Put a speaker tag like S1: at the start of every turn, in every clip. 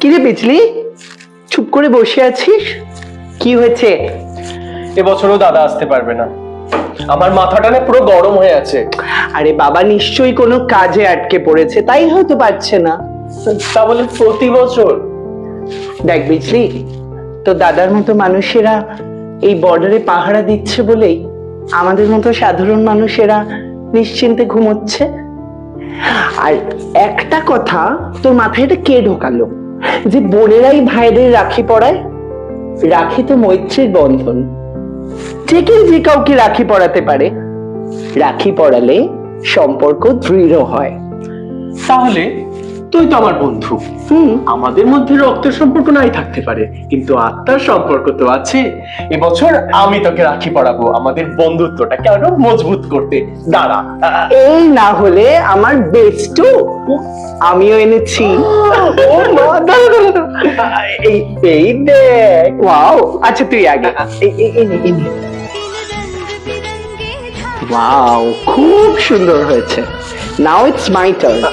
S1: কিরে বিজলি, চুপ করে বসে আছিস? কি হয়েছে?
S2: এবছরও দাদা আসতে পারবে না। আমার মাথাটা না পুরো গরম হয়ে আছে।
S1: আরে বাবা, নিশ্চয়ই কোনো কাজে আটকে পড়েছে, তাই হয়তো পারছে না।
S2: তা বলে প্রতি বছর?
S1: দেখ বিজলি, তো দাদার মতো মানুষেরা এই বর্ডারে পাহারা দিচ্ছে বলেই আমাদের মতো সাধারণ মানুষেরা নিশ্চিন্তে ঘুমোচ্ছে। আর একটা কথা তোর মাথায় এটা কে ঢোকালো যে বোনেরাই ভাইদের রাখি পরায়? রাখি তো মৈত্রীর বন্ধন, যে কেউ যে কাউকে রাখি পরাতে পারে। রাখি পরালে সম্পর্ক দৃঢ় হয়।
S2: তাহলে তুই তো আমার বন্ধু। আমাদের মধ্যে রক্তের সম্পর্ক নাই থাকতে পারে, কিন্তু আত্মার সম্পর্ক তো আছে। এবছর আমি তোকে রাখি পরাবো, আমাদের বন্ধুত্বটাকে আরো মজবুত করতে। দাঁড়া।
S1: এই না হলে আমার বেস্টু আমিও এনেছি।
S2: ও মা, দাঁড়া দাঁড়া দাঁড়া। এই দেখ।
S1: ওয়াও, আচ্ছা তুই আগে। ওয়াও, খুব সুন্দর হয়েছে। Now it's my turn.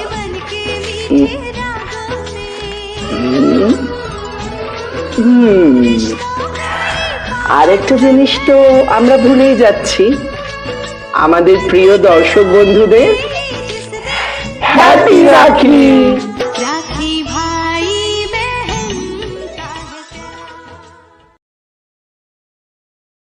S1: আরেকটা জিনিস তো আমরা ভুলেই যাচ্ছি, আমাদের প্রিয় দর্শক বন্ধুদের হ্যাপি রাখি।